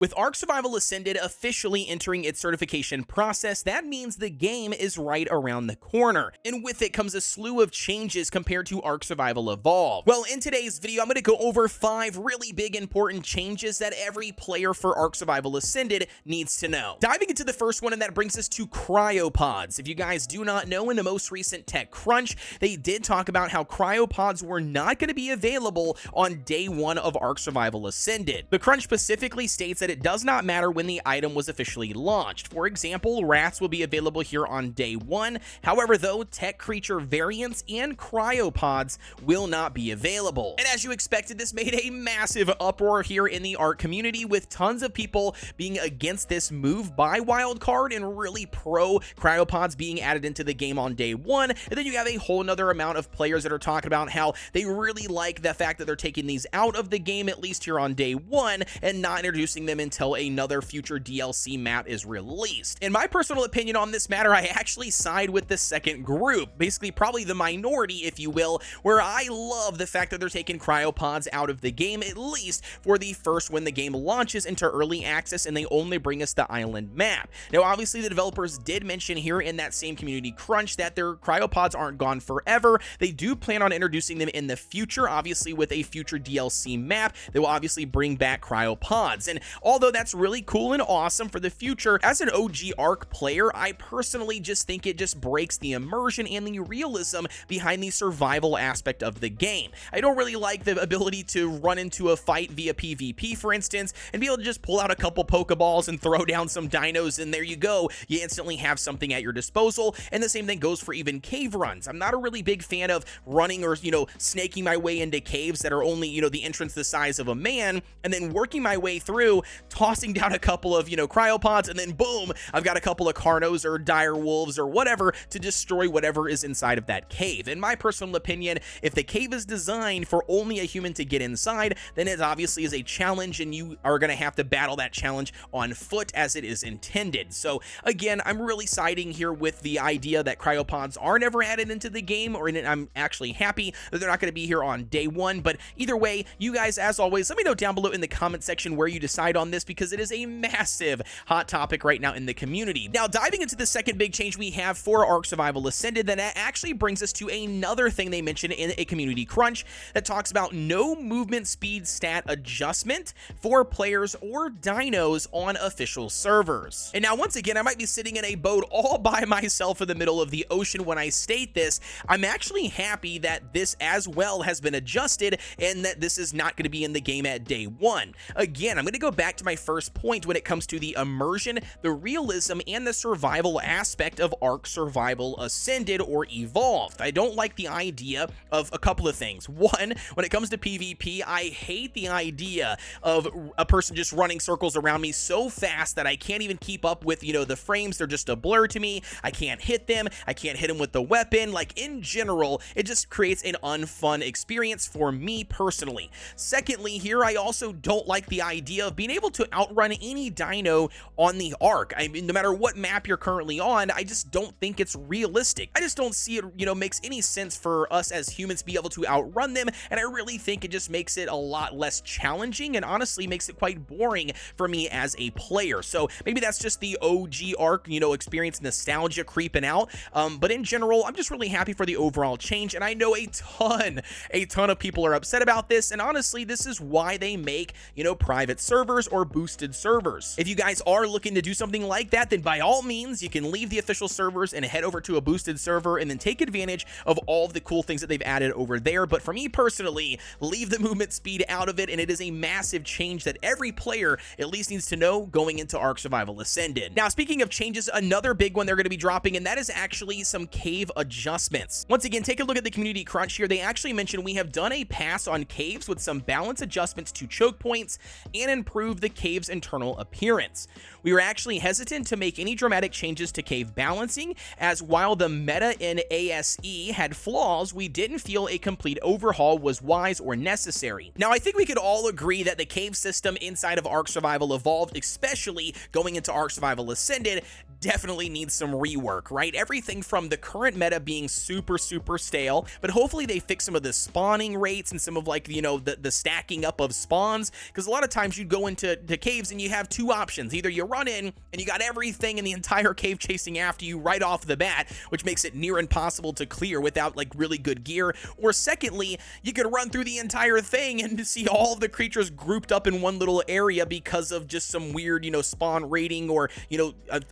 With Ark Survival Ascended officially entering its certification process, that means the game is right around the corner, and with it comes a slew of changes compared to Ark Survival Evolved. Well, in today's video, I'm going to go over 5 really big important changes that every player for Ark Survival Ascended needs to know. Diving into the first one, and that brings us to Cryopods. If you guys do not know, in the most recent Tech Crunch, they did talk about how Cryopods were not going to be available on day 1 of Ark Survival Ascended. The Crunch specifically states that it does not matter when the item was officially launched. For example, rats will be available here on day 1. However, though, tech creature variants and cryopods will not be available. And as you expected, this made a massive uproar here in the Ark community, with tons of people being against this move by Wildcard and really pro cryopods being added into the game on day 1. And then you have a whole nother amount of players that are talking about how they really like the fact that they're taking these out of the game, at least here on day 1, and not introducing them until another future DLC map is released. In my personal opinion on this matter, I actually side with the second group, basically probably the minority, if you will, where I love the fact that they're taking cryopods out of the game, at least for the first when the game launches into early access and they only bring us the island map. Now, obviously, the developers did mention here in that same community crunch that their cryopods aren't gone forever. They do plan on introducing them in the future, obviously with a future DLC map. They will obviously bring back cryopods, and although that's really cool and awesome for the future, as an OG Ark player, I personally just think it just breaks the immersion and the realism behind the survival aspect of the game. I don't really like the ability to run into a fight via PvP, for instance, and be able to just pull out a couple Pokeballs and throw down some dinos, and there you go. You instantly have something at your disposal, and the same thing goes for even cave runs. I'm not a really big fan of running or, snaking my way into caves that are only, the entrance the size of a man, and then working my way through, tossing down a couple of, cryopods, and then boom, I've got a couple of Carnos or dire wolves or whatever to destroy whatever is inside of that cave. In my personal opinion, if the cave is designed for only a human to get inside, then it obviously is a challenge, and you are going to have to battle that challenge on foot as it is intended. So again, I'm really siding here with the idea that cryopods are never added into the game, or I'm actually happy that they're not going to be here on day 1. But either way, you guys, as always, let me know down below in the comment section where you decide on this, because it is a massive hot topic right now in the community. Now, diving into the second big change we have for Ark Survival Ascended, then that actually brings us to another thing they mentioned in a community crunch that talks about no movement speed stat adjustment for players or dinos on official servers. And now, once again, I might be sitting in a boat all by myself in the middle of the ocean when I state this. I'm actually happy that this as well has been adjusted, and that this is not going to be in the game at day 1. Again, I'm going to go back to my first point when it comes to the immersion, the realism, and the survival aspect of Ark Survival Ascended or Evolved. I don't like the idea of a couple of things. One, when it comes to PvP, I hate the idea of a person just running circles around me so fast that I can't even keep up with, the frames. They're just a blur to me. I can't hit them. I can't hit them with the weapon. Like, in general, it just creates an unfun experience for me personally. Secondly, here, I also don't like the idea of being able to outrun any dino on the Ark. I mean, no matter what map you're currently on, I just don't think it's realistic. I just don't see it, makes any sense for us as humans to be able to outrun them, and I really think it just makes it a lot less challenging, and honestly makes it quite boring for me as a player. So maybe that's just the OG Ark, experience nostalgia creeping out, but in general, I'm just really happy for the overall change, and I know a ton of people are upset about this, and honestly, this is why they make, private servers or boosted servers. If you guys are looking to do something like that, then by all means, you can leave the official servers and head over to a boosted server and then take advantage of all of the cool things that they've added over there. But for me personally, leave the movement speed out of it, and it is a massive change that every player at least needs to know going into Ark Survival Ascended. Now, speaking of changes, another big one they're going to be dropping, and that is actually some cave adjustments. Once again, take a look at the community crunch here. They actually mentioned we have done a pass on caves with some balance adjustments to choke points and improve the cave's internal appearance. We were actually hesitant to make any dramatic changes to cave balancing, as while the meta in ASE had flaws, we didn't feel a complete overhaul was wise or necessary. Now, I think we could all agree that the cave system inside of Ark Survival Evolved, especially going into Ark Survival Ascended, definitely needs some rework, right? Everything from the current meta being super stale, but hopefully they fix some of the spawning rates and some of, like, the stacking up of spawns, because a lot of times you'd go into to caves and you have two options. Either you run in and you got everything in the entire cave chasing after you right off the bat, which makes it near impossible to clear without like really good gear, or secondly, you could run through the entire thing and see all of the creatures grouped up in one little area because of just some weird, spawn raiding or,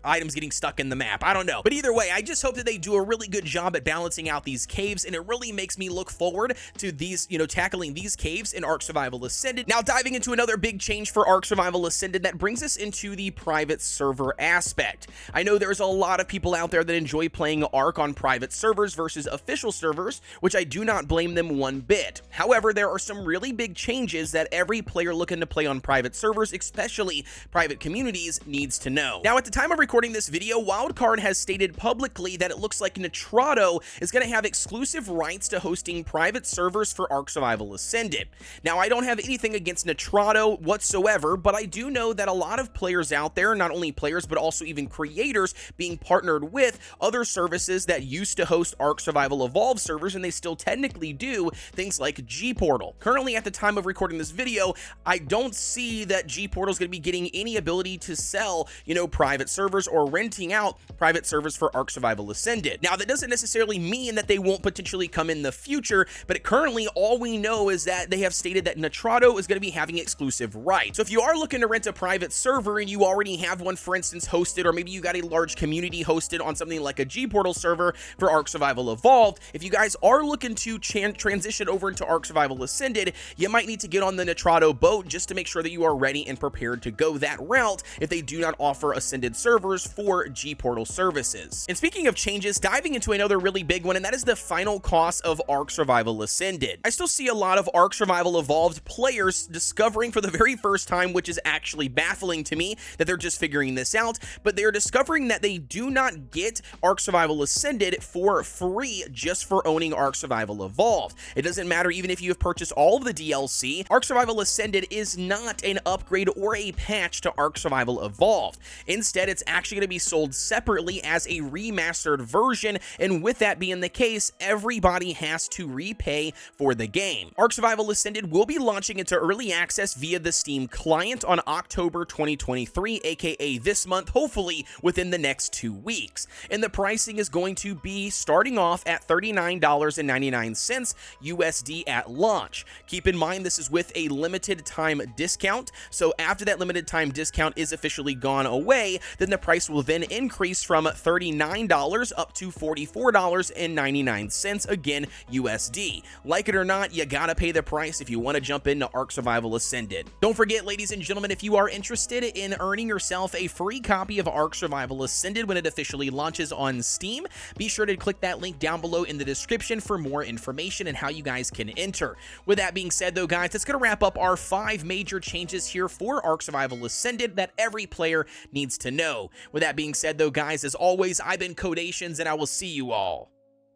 items getting stuck in the map. I don't know. But either way, I just hope that they do a really good job at balancing out these caves, and it really makes me look forward to these, tackling these caves in Ark Survival Ascended. Now, diving into another big change for Ark Survival Ascended, that brings us into the private server aspect. I know there's a lot of people out there that enjoy playing Ark on private servers versus official servers, which I do not blame them one bit. However, there are some really big changes that every player looking to play on private servers, especially private communities, needs to know. Now, at the time of recording this video, Wildcard has stated publicly that it looks like Nitrado is going to have exclusive rights to hosting private servers for Ark Survival Ascended. Now, I don't have anything against Nitrado whatsoever, but I do know that a lot of players out there, not only players, but also even creators, being partnered with other services that used to host Ark Survival Evolved servers, and they still technically do, things like G-Portal. Currently, at the time of recording this video, I don't see that G-Portal is going to be getting any ability to sell, private servers or renting out private servers for Ark Survival Ascended. Now, that doesn't necessarily mean that they won't potentially come in the future, but currently all we know is that they have stated that Nitrado is going to be having exclusive rights. So if you are looking to rent a private server and you already have one, for instance, hosted, or maybe you got a large community hosted on something like a G-Portal server for Ark Survival Evolved, if you guys are looking to transition over into Ark Survival Ascended, you might need to get on the Nitrado boat just to make sure that you are ready and prepared to go that route if they do not offer Ascended servers for G-Portal services. And speaking of changes, diving into another really big one, and that is the final cost of Ark Survival Ascended. I still see a lot of Ark Survival Evolved players discovering for the very first time, which is actually baffling to me that they're just figuring this out, but they're discovering that they do not get Ark Survival Ascended for free just for owning Ark Survival Evolved. It doesn't matter even if you have purchased all of the DLC, Ark Survival Ascended is not an upgrade or a patch to Ark Survival Evolved. Instead, it's actually going to be sold separately as a remastered version, and with that being the case, everybody has to repay for the game. Ark Survival Ascended will be launching into early access via the Steam client on October 2023, aka this month, hopefully within the next 2 weeks. And the pricing is going to be starting off at $39.99 USD at launch. Keep in mind, this is with a limited time discount, so after that limited time discount is officially gone away, then the price will then increase from $39 up to $44.99, again USD. Like it or not, you gotta pay the price if you want to jump into Ark Survival Ascended. Don't forget, ladies and gentlemen, if you are interested in earning yourself a free copy of Ark Survival Ascended when it officially launches on Steam, be sure to click that link down below in the description for more information and how you guys can enter. With that being said though, guys, that's gonna wrap up our 5 major changes here for Ark Survival Ascended that every player needs to know. With that being said though, guys, as always, I've been Kodeations, and I will see you all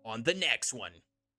on the next one.